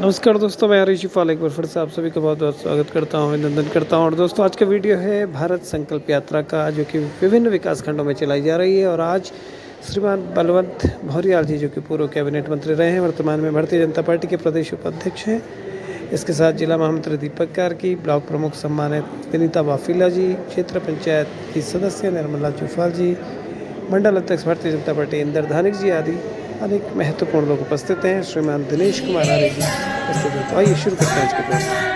नमस्कार दोस्तों, मैं आरिश इकबाल एक बार फिर से आप सभी का बहुत बहुत स्वागत करता हूं, अभिनंदन करता हूं। और दोस्तों, आज का वीडियो है भारत संकल्प यात्रा का, जो कि विभिन्न विकास खंडों में चलाई जा रही है। और आज श्रीमान बलवंत भौरियाल जी, जो कि पूर्व कैबिनेट मंत्री रहे हैं, वर्तमान में भारतीय जनता पार्टी के प्रदेश उपाध्यक्ष हैं। इसके साथ जिला महामंत्री दीपक कार्की, ब्लॉक प्रमुख सम्मानित विनीता वाफिला जी, क्षेत्र पंचायत की सदस्य निर्मला चौफाल जी, मंडल अध्यक्ष भारतीय जनता पार्टी इंद्रधानिक जी आदि अनेक महत्वपूर्ण लोग उपस्थित हैं। श्रीमान दिनेश कुमार आर्य जी उपस्थित हैं। तो आइए शुरू करते हैं आज के प्रोग्राम।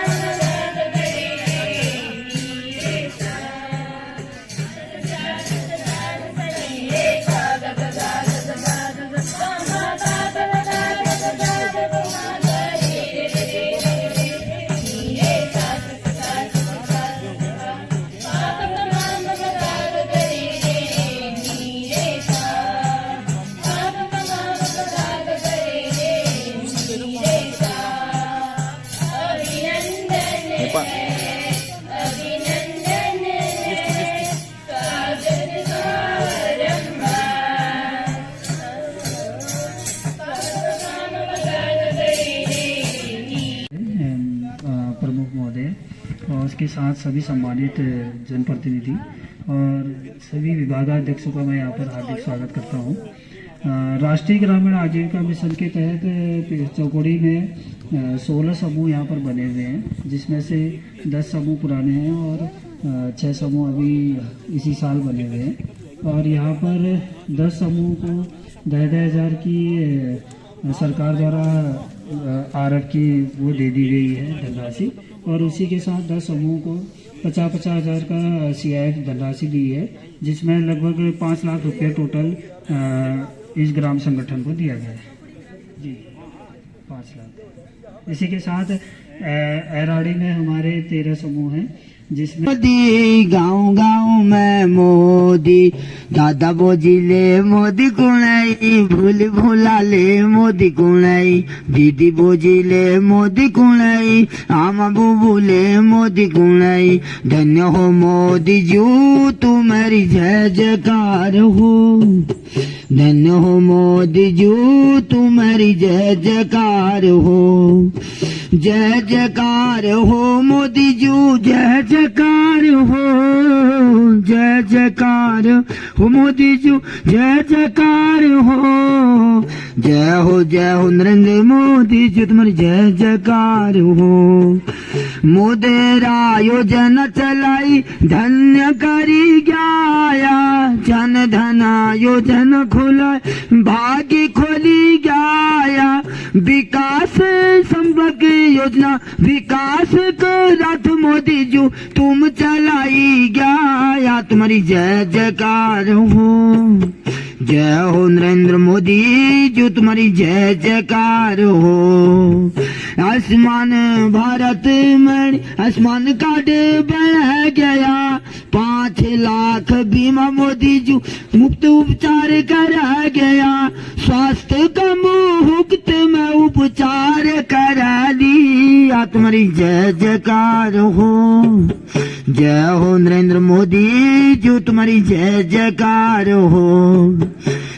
प्रमुख महोदय और उसके साथ सभी सम्मानित जनप्रतिनिधि और सभी विभागाध्यक्षों का मैं यहाँ पर हार्दिक स्वागत करता हूँ। राष्ट्रीय ग्रामीण आजीविका मिशन के तहत चौकोड़ी में 16 समूह यहाँ पर बने हुए हैं, जिसमें से 10 समूह पुराने हैं और 6 समूह अभी इसी साल बने हुए हैं। और यहाँ पर 10 समूह को 10,000 की सरकार द्वारा आरएफ की वो दे दी गई है धनराशि, और उसी के साथ 10 समूह को 50-50 हज़ार का सीआईएफ धनराशि दी है, जिसमें लगभग 5 लाख रुपये टोटल इस ग्राम संगठन को दिया गया है जी, 5 लाख। इसी के साथ एराड़ी में हमारे 13 समूह हैं, जिसमें मोदी गाँव गाँव में मोदी, दादा बोजिले मोदी कुणाई, भूल भूलाले मोदी कुणाई, दीदी बोजिले मोदी कुणाई, आमा बुबुले मोदी कुणाई। धन्य हो मोदी जू तुम्हारी जय जयकार हो, धन्य हो मोदी जू तुम्हारी जय जयकार हो, जय जयकार हो मोदी जू, जय जयकार हो, जय जयकार हो मोदी जू, जय जयकार हो, जय हो नरेंद्र मोदी जी तुम्हारी जय जयकार हो। मोदेरा योजना चलाई धन्य करी गया, जन धना योजना खुला भाग्य खोली गया, विकास संपर्क योजना विकास को रथ मोदी जो तुम चलाई गया, तुम्हारी जय जयकार हो, जय हो नरेंद्र मोदी जो तुम्हारी जय जयकार हो। आसमान भारत में आसमान कार्ड बढ़ गया, 5 लाख बीमा मोदी जो मुफ्त उपचार करा गया, स्वास्थ्य का मुफ्त में उपचार करा दिया, तुम्हारी जय जयकार हो, जय हो नरेंद्र मोदी जो तुम्हारी जय जयकार हो,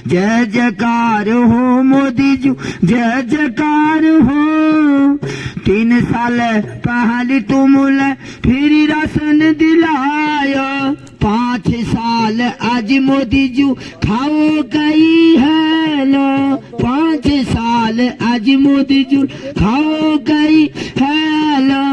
जय जयकार हो मोदी जी जय जयकार हो। 3 साल पहले तुमने फिर राशन दिलाया, 5 साल आज मोदी जी खाओ गई है लो, 5 साल आज मोदी जी खाओ गई है लो।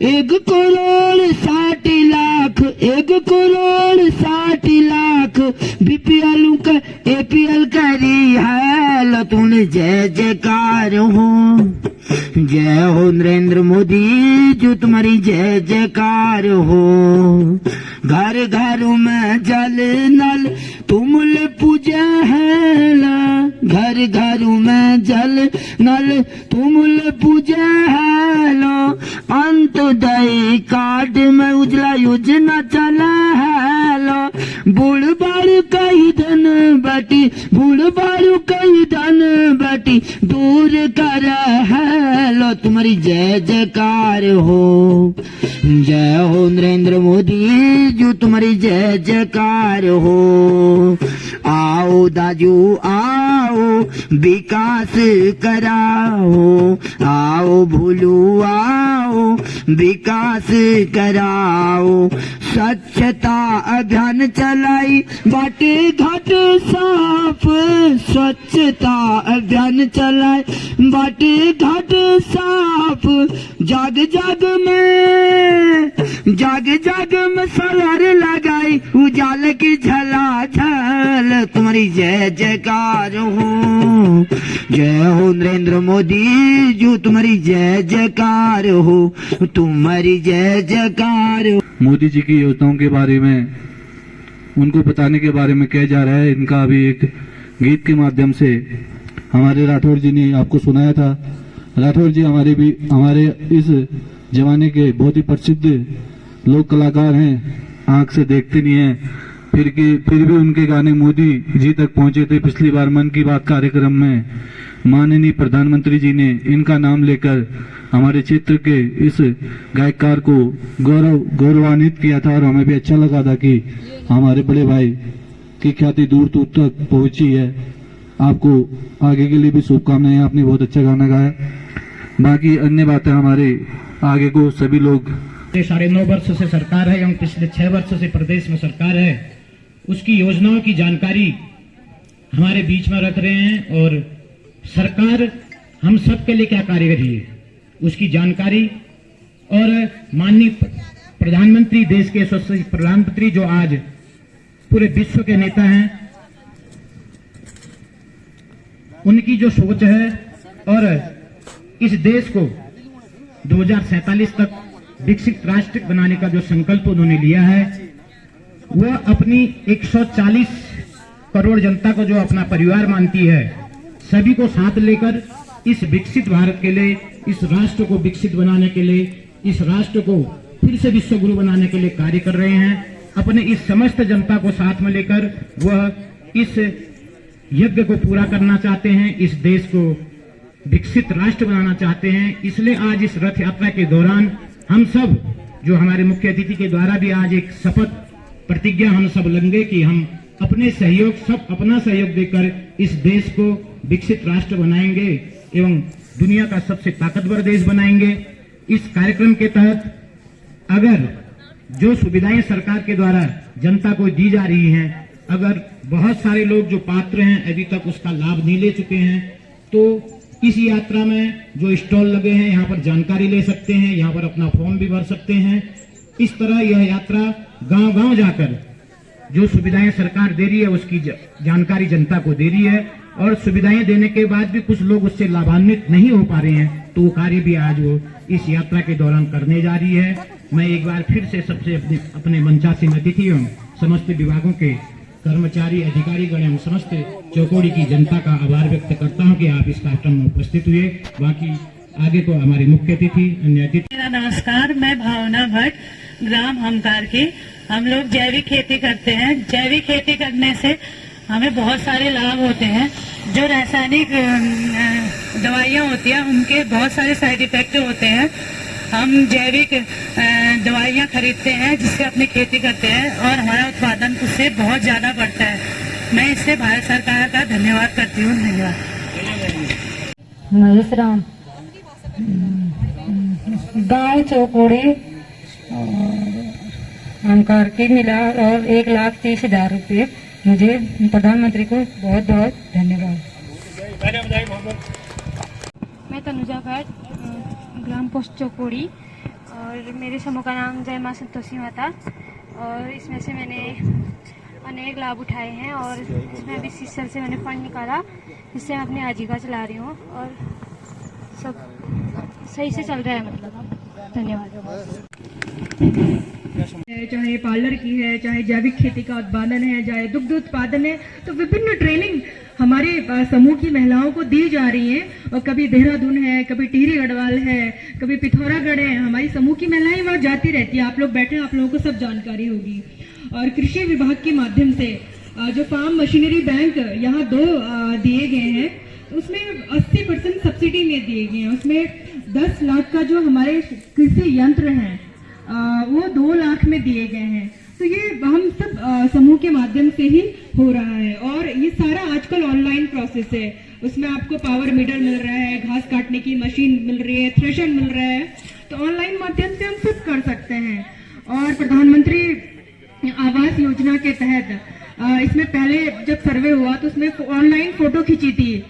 1 करोड़ 60 लाख, 1 करोड़ 60 लाख बीपीएल का एपीएल करी है लो, तूने जय जयकार हो, जय हो नरेंद्र मोदी जो तुम्हारी जय जयकार हो। घर घर में जल नल तुमले पूजा है ला, घर घर में जल नल तुमले पूजा है लो। अंत्योदय कार्ड में उजला योजना चला है लो, बूढ़ बारू कई धन बेटी, बूढ़ बारू कई धन बेटी दूर कर है लो, तुम्हारी जय जयकार हो, जय हो नरेंद्र मोदी जो तुम्हारी जय जयकार हो। आओ दाजू आओ विकास कराओ, आओ भोलू आओ विकास कराओ। स्वच्छता अभियान चलाई बाटे घाट साफ, स्वच्छता अभियान चलाए बाटे घाट साफ। जाग जाग में सोलर लगाई उजाले की झलाझल। तुम्हारी जय जयकार हो, जय हो नरेंद्र मोदी जो तुम्हारी जय जयकार हो, तुम्हारी जय जयकार हो। मोदी जी की योजनाओं के बारे में उनको बताने के बारे में कहा जा रहा है। इनका अभी एक गीत के माध्यम से हमारे राठौर जी ने आपको सुनाया था। राठौर जी हमारे इस जमाने के बहुत ही प्रसिद्ध लोक कलाकार हैं, आंख से देखते नहीं हैं, फिर भी उनके गाने मोदी जी तक पहुंचे थे। पिछली बार मन की बात कार्यक्रम में माननीय प्रधानमंत्री जी ने इनका नाम लेकर हमारे क्षेत्र के इस गायकार को गौरवान्वित किया था और हमें भी अच्छा लगा था कि हमारे बड़े भाई की ख्याति दूर दूर तक पहुंची है। आपको आगे के लिए भी शुभकामनाएं। आपने बहुत अच्छा गाना गाया। बाकी अन्य बातें हमारे आगे को सभी लोग 9.5 वर्ष से सरकार है एवं पिछले 6 वर्ष से प्रदेश में सरकार है, उसकी योजनाओं की जानकारी हमारे बीच में रख रहे हैं और सरकार हम सब के लिए क्या कार्य कर रही है उसकी जानकारी। और माननीय प्रधानमंत्री, देश के यशस्वी प्रधानमंत्री जो आज पूरे विश्व के नेता हैं, उनकी जो सोच है और इस देश को 2047 तक विकसित राष्ट्र बनाने का जो संकल्प उन्होंने लिया है, वह अपनी 140 करोड़ जनता को जो अपना परिवार मानती है, सभी को साथ लेकर इस विकसित भारत के लिए, इस राष्ट्र को विकसित बनाने के लिए, इस राष्ट्र को फिर से विश्व गुरु बनाने के लिए कार्य कर रहे हैं। अपने इस समस्त जनता को साथ में लेकर वह इस यज्ञ को पूरा करना चाहते हैं, इस देश को विकसित राष्ट्र बनाना चाहते हैं। इसलिए आज इस रथ यात्रा के दौरान हम सब, जो हमारे मुख्य अतिथि के द्वारा भी आज एक शपथ प्रतिज्ञा हम सब लेंगे कि हम अपने अपना सहयोग देकर इस देश को विकसित राष्ट्र बनाएंगे एवं दुनिया का सबसे ताकतवर देश बनाएंगे। इस कार्यक्रम के तहत अगर जो सुविधाएं सरकार के द्वारा जनता को दी जा रही हैं, अगर बहुत सारे लोग जो पात्र हैं अभी तक उसका लाभ नहीं ले चुके हैं, तो इस यात्रा में जो स्टॉल लगे हैं यहाँ पर जानकारी ले सकते हैं, यहाँ पर अपना फॉर्म भी भर सकते हैं। इस तरह यह यात्रा गांव-गांव जाकर जो सुविधाएं सरकार दे रही है उसकी जानकारी जनता को दे रही है और सुविधाएं देने के बाद भी कुछ लोग उससे लाभान्वित नहीं हो पा रहे हैं, तो वो कार्य भी आज वो इस यात्रा के दौरान करने जा रही है। मैं एक बार फिर से सबसे अपने मंचासीन अतिथियों, समस्त विभागों के कर्मचारी, अधिकारी गण एवं समस्त चौकोड़ी की जनता का आभार व्यक्त करता हूं कि आप इस कार्यक्रम में उपस्थित हुए। बाकी आगे को हमारे मुख्य अतिथि, अन्य अतिथि। मेरा नमस्कार, मैं भावना भट्ट, ग्राम हमकार की। हम लोग जैविक खेती करते हैं। जैविक खेती करने से हमें बहुत सारे लाभ होते हैं। जो रासायनिक दवाइयाँ होती हैं उनके बहुत सारे साइड इफेक्ट होते हैं। हम जैविक दवाइयाँ खरीदते हैं जिससे अपनी खेती करते हैं और हमारा उत्पादन उससे बहुत ज्यादा बढ़ता है। मैं इससे भारत सरकार का धन्यवाद करती हूँ। धन्यवाद। महेश राम, गाँव चौकोड़ी, हमकार की मिला और 1,30,000 रुपये। मुझे प्रधानमंत्री को बहुत बहुत धन्यवाद। मैं तनुजा भट्ट, ग्राम पोस्ट चौकोड़ी, और मेरे समूह का नाम जय माँ संतोषी माता, और इसमें से मैंने अनेक लाभ उठाए हैं और इसमें अभी सीसर से मैंने फंड निकाला जिससे मैं अपनी आजीविका चला रही हूँ और सब सही से चल रहा है। मतलब धन्यवाद। चाहे पार्लर की है, चाहे जैविक खेती का उत्पादन है, चाहे दुग्ध उत्पादन है, तो विभिन्न ट्रेनिंग हमारे समूह की महिलाओं को दी जा रही है। और कभी देहरादून है, कभी टिहरी गढ़वाल है, कभी पिथौरागढ़ है। हमारी समूह की महिलाएं वहाँ जाती रहती है। आप लोग बैठे, आप लोगों को सब जानकारी होगी। और कृषि विभाग के माध्यम से जो फार्म मशीनरी बैंक यहाँ 2 दिए गए हैं, उसमें 80% सब्सिडी में दिए गए हैं। उसमें 10 लाख का जो हमारे कृषि यंत्र हैं वो 2 लाख में दिए गए हैं। तो ये हम सब समूह के माध्यम से ही हो रहा है। और ये सारा आजकल ऑनलाइन प्रोसेस है, उसमें आपको पावर मीटर मिल रहा है, घास काटने की मशीन मिल रही है, थ्रेशर मिल रहा है, तो ऑनलाइन माध्यम से हम सब कर सकते हैं। और प्रधानमंत्री आवास योजना के तहत इसमें पहले जब सर्वे हुआ तो उसमें ऑनलाइन फोटो खींची थी,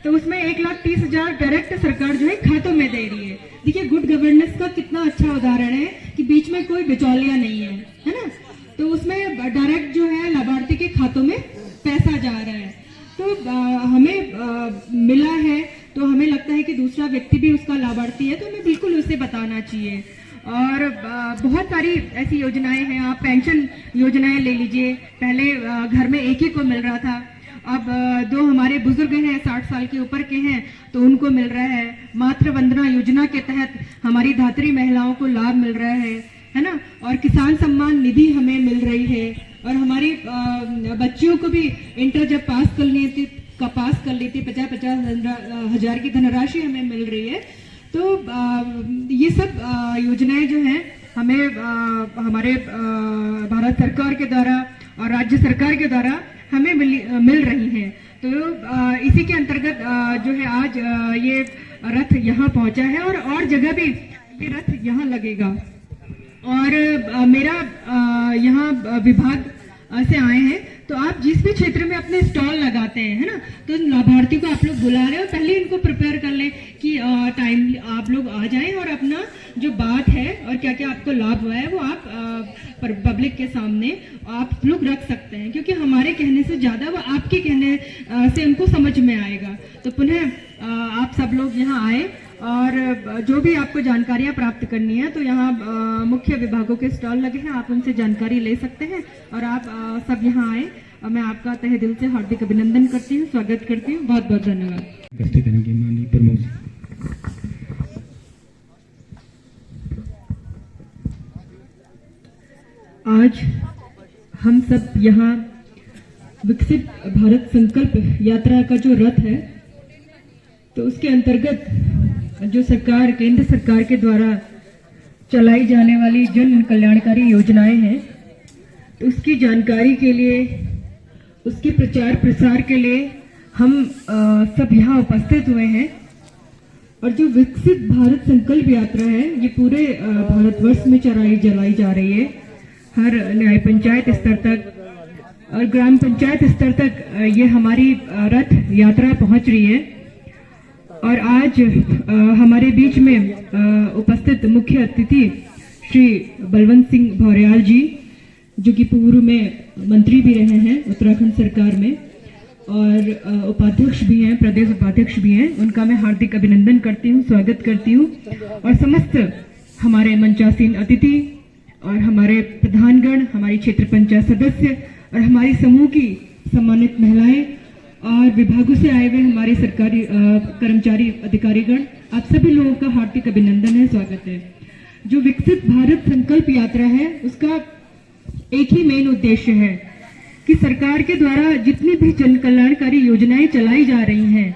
तो उसमें 1,30,000 डायरेक्ट सरकार जो है खातों में दे रही है। देखिए गुड गवर्नेंस का कितना अच्छा उदाहरण है कि बीच में कोई बिचौलिया नहीं है, है ना। तो उसमें डायरेक्ट जो है लाभार्थी के खातों में पैसा जा रहा है। तो हमें मिला है तो हमें लगता है कि दूसरा व्यक्ति भी उसका लाभार्थी है, तो हमें बिल्कुल उसे बताना चाहिए। और बहुत सारी ऐसी योजनाएं हैं, आप पेंशन योजनाएं ले लीजिए, पहले घर में एक ही को मिल रहा था, अब जो हमारे बुजुर्ग हैं 60 साल के ऊपर के हैं तो उनको मिल रहा है। मातृ वंदना योजना के तहत हमारी धात्री महिलाओं को लाभ मिल रहा है ना। और किसान सम्मान निधि हमें मिल रही है। और हमारी बच्चियों को भी इंटर जब पास कर ली थी 50-50 हजार की धनराशि हमें मिल रही है। तो ये सब योजनाएं जो हैं हमें हमारे भारत सरकार के द्वारा और राज्य सरकार के द्वारा हमें मिल रही हैं। तो इसी के अंतर्गत जो है आज ये रथ यहाँ पहुंचा है और जगह भी ये रथ यहाँ लगेगा। और मेरा यहाँ विभाग से आए हैं, तो आप जिस भी क्षेत्र में अपने स्टॉल लगाते हैं, है ना, तो लाभार्थी को आप लोग बुला रहे हो, पहले इनको प्रिपेयर कर लें कि टाइम आप लोग आ जाएं और अपना जो बात है और क्या क्या आपको लाभ हुआ है वो आप पब्लिक के सामने आप लोग रख सकते हैं, क्योंकि हमारे कहने से ज्यादा वो आपके कहने से उनको समझ में आएगा। तो पुनः आप सब लोग यहाँ आए और जो भी आपको जानकारियां प्राप्त करनी है तो यहाँ मुख्य विभागों के स्टॉल लगे हैं, आप उनसे जानकारी ले सकते हैं। और आप सब यहाँ आए और मैं आपका तहे दिल से हार्दिक अभिनंदन करती हूँ, स्वागत करती हूँ। बहुत बहुत धन्यवाद। आज हम सब यहाँ विकसित भारत संकल्प यात्रा का जो रथ है, तो उसके अंतर्गत जो सरकार केंद्र सरकार के द्वारा चलाई जाने वाली जन कल्याणकारी योजनाएं हैं, तो उसकी जानकारी के लिए, उसके प्रचार प्रसार के लिए हम सब यहाँ उपस्थित हुए हैं। और जो विकसित भारत संकल्प यात्रा है ये पूरे भारतवर्ष में चलाई जा रही है, हर न्याय पंचायत स्तर तक और ग्राम पंचायत स्तर तक ये हमारी रथ यात्रा पहुंच रही है। और आज हमारे बीच में उपस्थित मुख्य अतिथि श्री बलवंत सिंह भौर्याल जी, जो कि पूर्व में मंत्री भी रहे हैं उत्तराखंड सरकार में और उपाध्यक्ष भी हैं, प्रदेश उपाध्यक्ष भी हैं, उनका मैं हार्दिक अभिनंदन करती हूँ, स्वागत करती हूँ। और समस्त हमारे मंचासीन अतिथि और हमारे प्रधानगण, हमारी क्षेत्र पंचायत सदस्य और हमारी समूह की सम्मानित महिलाएं और विभागों से आए हुए हमारे सरकारी कर्मचारी अधिकारीगण, आप सभी लोगों का हार्दिक अभिनंदन है, स्वागत है। जो विकसित भारत संकल्प यात्रा है उसका एक ही मेन उद्देश्य है कि सरकार के द्वारा जितनी भी जन कल्याणकारी योजनाएं चलाई जा रही हैं,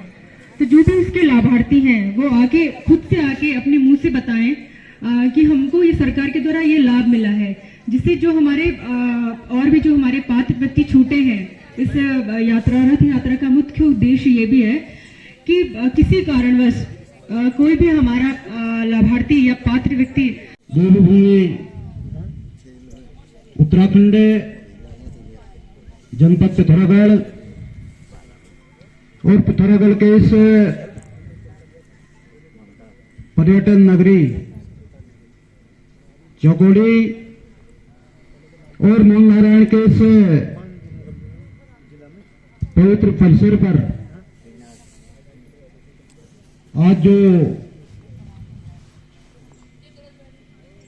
तो जो भी उसके लाभार्थी हैं वो आके खुद से आके अपने मुंह से बताएं कि हमको ये सरकार के द्वारा ये लाभ मिला है, जिससे जो हमारे और भी जो हमारे पात्र व्यक्ति छूटे हैं। इस रथ यात्रा का मुख्य उद्देश्य ये भी है कि किसी कारणवश कोई भी हमारा लाभार्थी या पात्र व्यक्ति देवभूमि उत्तराखंड जनपद पिथौरागढ़ और पिथौरागढ़ के इस पर्यटन नगरी चौकोड़ी और मूल नारायण के इस पवित्र परिसर पर आज जो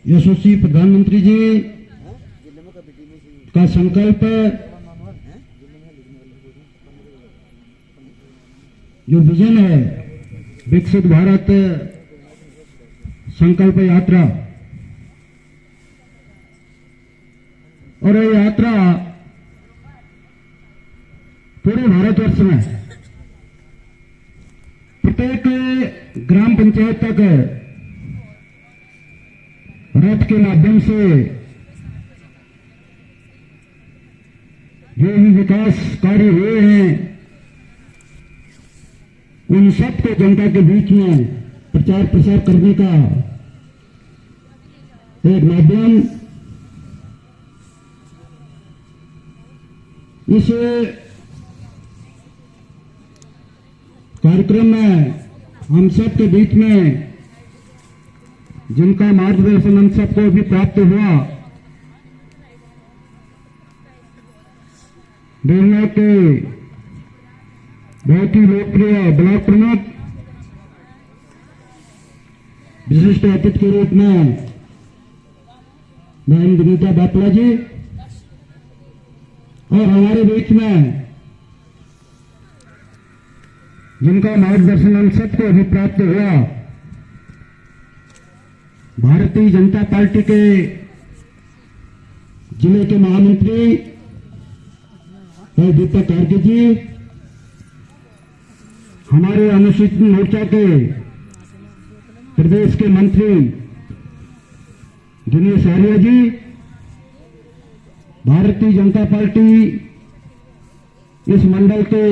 यशस्वी प्रधानमंत्री जी का संकल्प, जो विजन है विकसित भारत संकल्प यात्रा, और ये यात्रा पूरे भारतवर्ष में प्रत्येक ग्राम पंचायत तक रथ के माध्यम से जो भी विकास कार्य हुए हैं उन सब को जनता के बीच में प्रचार प्रसार करने का एक माध्यम इस कार्यक्रम में हम सब के बीच में जिनका मार्गदर्शन हम सबको भी प्राप्त हुआ, बेलना के बहुत ही लोकप्रिय ब्लॉक प्रमुख विशिष्ट अतिथि के रूप में बहन विनीता बापला जी और हमारे बीच में जिनका मार्गदर्शन हम सबको अभी प्राप्त हुआ, भारतीय जनता पार्टी के जिले के महामंत्री दीपक कार्की जी, हमारे अनुसूचित मोर्चा के प्रदेश के मंत्री दिनेश आर्य जी, भारतीय जनता पार्टी इस मंडल के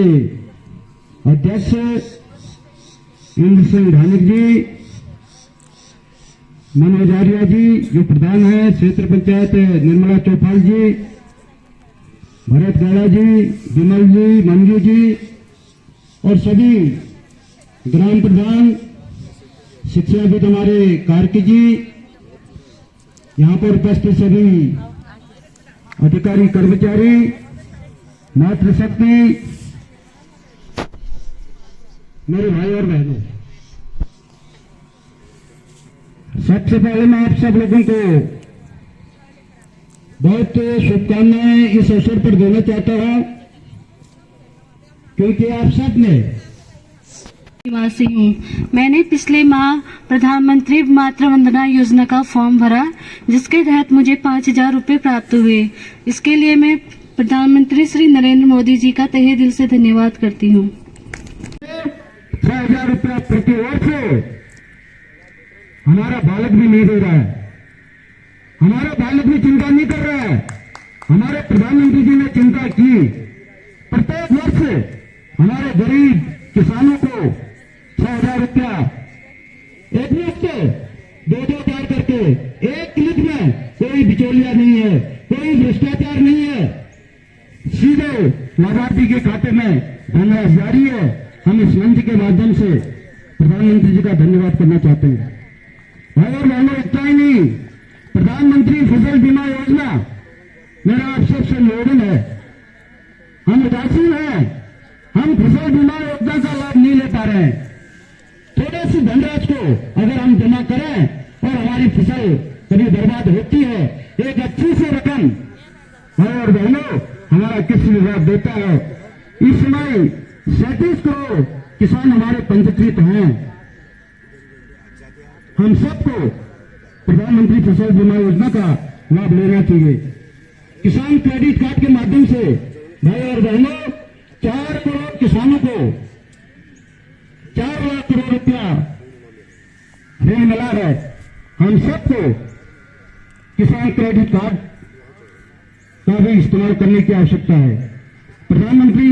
अध्यक्ष इंद्र सिंह धानिक जी, मनोज आर्य जी जो प्रधान है, क्षेत्र पंचायत निर्मला चौपाल जी, भरत गाड़ा जी, विमल जी, मंजू जी और सभी ग्राम प्रधान, शिक्षाविद हमारे कार्की जी, यहाँ पर उपस्थित सभी अधिकारी कर्मचारी, मातृशक्ति, मेरे भाई और बहनों, सबसे पहले मैं आप सब लोगों को बहुत शुभकामनाएं इस अवसर पर देना चाहता हूं, क्योंकि आप सब ने निवासी हूँ। मैंने पिछले माह प्रधानमंत्री मातृ वंदना योजना का फॉर्म भरा, जिसके तहत मुझे 5,000 रुपए प्राप्त हुए। इसके लिए मैं प्रधानमंत्री श्री नरेंद्र मोदी जी का तहे दिल से धन्यवाद करती हूँ। 6,000 रुपया प्रति वर्ष हमारा बालक भी नहीं दे रहा है, हमारा बालक भी चिंता नहीं कर रहा है। हमारे प्रधानमंत्री जी ने चिंता की, प्रत्येक वर्ष हमारे गरीब किसानों को 6,000 रुपया एक हफ्ते 2-2 करके एक क्लिक में, कोई बिचौलिया नहीं है, कोई भ्रष्टाचार नहीं है, सीधे लाभार्थी के खाते में धनराशि जारी है। हम इस मंच के माध्यम से प्रधानमंत्री जी का धन्यवाद करना चाहते हैं। भाई और बहनों, इतना ही नहीं, प्रधानमंत्री फसल बीमा योजना मेरा आप सबसे निवेदन है, हम उदासीन हैं, हम फसल बीमा योजना का लाभ नहीं ले पा रहे हैं। थोड़े सी धनराशि को अगर हम जमा करें और हमारी फसल कभी बर्बाद होती है, एक अच्छी सी रकम भाई और बहनों हमारा कृषि विभाग देता है। इस समय 37 करोड़ किसान हमारे पंजीकृत हैं। हम सबको प्रधानमंत्री फसल बीमा योजना का लाभ लेना चाहिए। किसान क्रेडिट कार्ड के माध्यम से भाई और बहनों 4 करोड़ किसानों को 4 लाख करोड़ रुपया ऋण मिला है। हम सबको किसान क्रेडिट कार्ड का भी इस्तेमाल करने की आवश्यकता है। प्रधानमंत्री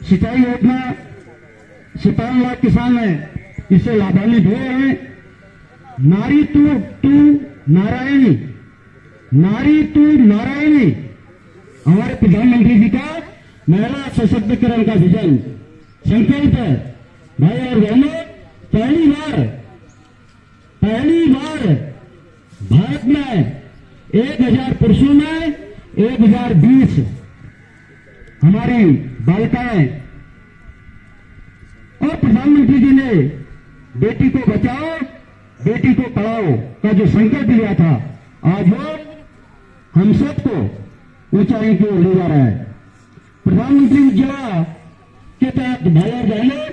सिंचाई योजना 57 लाख किसान हैं, इससे लाभान्वित हुए हैं। नारी तू नारायणी, नारी तू नारायणी हमारे प्रधानमंत्री जी का महिला सशक्तिकरण का विजन संकल्प है। भाई और बहनों, पहली बार भारत में 1,000 पुरुषों में 1,020 हमारी बालिकाएं, और प्रधानमंत्री जी ने बेटी को बचाओ बेटी को पढ़ाओ का जो संकल्प लिया था, आज वो हम सबको ऊंचाई की ओर ले जा रहा है। प्रधानमंत्री उज्ज्वला के तहत भाई और बहनों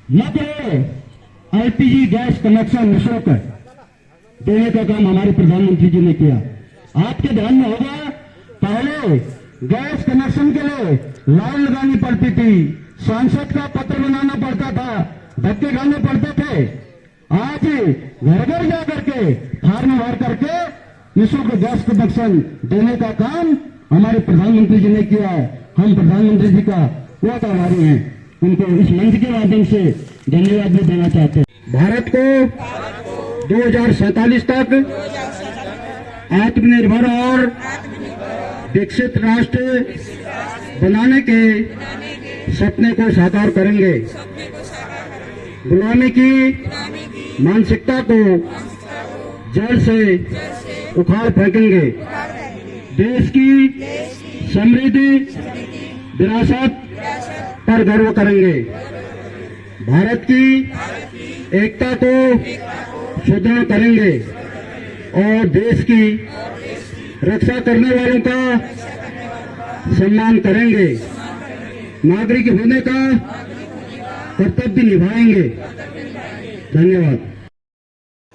न तो एलपीजी गैस कनेक्शन निःशुल्क देने का काम हमारे प्रधानमंत्री जी ने किया। आपके ध्यान में होगा, पहले गैस कनेक्शन के लिए लाइन लगानी पड़ती थी, सांसद का पत्र बनाना पड़ता था, धक्के खाने पड़ते थे। आज घर घर जा करके फॉर्म भर करके निःशुल्क गैस कनेक्शन देने का काम हमारे प्रधानमंत्री जी ने किया है। हम प्रधानमंत्री जी का बहुत आभारी हैं। उनको इस मंच के माध्यम से धन्यवाद भी देना चाहते हैं। भारत को 2047 तक आत्मनिर्भर और विकसित राष्ट्र बनाने के सपने को साकार करेंगे। गुलामी की मानसिकता को जड़ से उखाड़ फेंकेंगे। देश की समृद्धि विरासत पर गर्व करेंगे। भारत की एकता को सुदृढ़ करेंगे और देश की रक्षा करने वालों का सम्मान करेंगे। नागरिक होने का कर्तव्य निभाएंगे। धन्यवाद।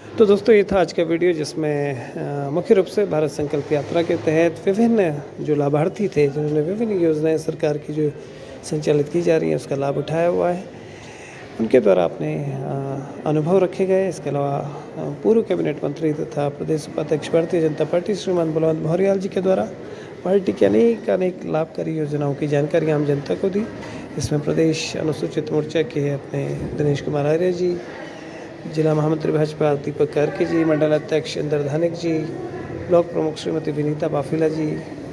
तो दोस्तों ये था आज का वीडियो, जिसमें मुख्य रूप से भारत संकल्प यात्रा के तहत विभिन्न जो लाभार्थी थे, जिन्होंने विभिन्न योजनाएं सरकार की जो संचालित की जा रही हैं उसका लाभ उठाया हुआ है, उनके द्वारा अपने अनुभव रखे गए। इसके अलावा पूर्व कैबिनेट मंत्री तथा प्रदेश उपाध्यक्ष भारतीय जनता पार्टी श्रीमान बलवंत भौरियाल जी के द्वारा पार्टी की अनेक लाभकारी योजनाओं की जानकारी आम जनता को दी। इसमें प्रदेश अनुसूचित मोर्चा के अपने दिनेश कुमार आर्य जी, जिला महामंत्री भाजपा दीपक कार्के जी, मंडल अध्यक्ष इंदर धानिक जी, ब्लॉक प्रमुख श्रीमती विनीता बाफिला जी,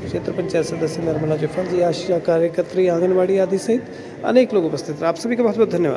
क्षेत्र पंचायत सदस्य निर्मला जफर जी, आशा कार्यकर्त्री, आंगनबाड़ी आदि सहित अनेक लोग उपस्थित रहे। आप सभी का बहुत बहुत धन्यवाद।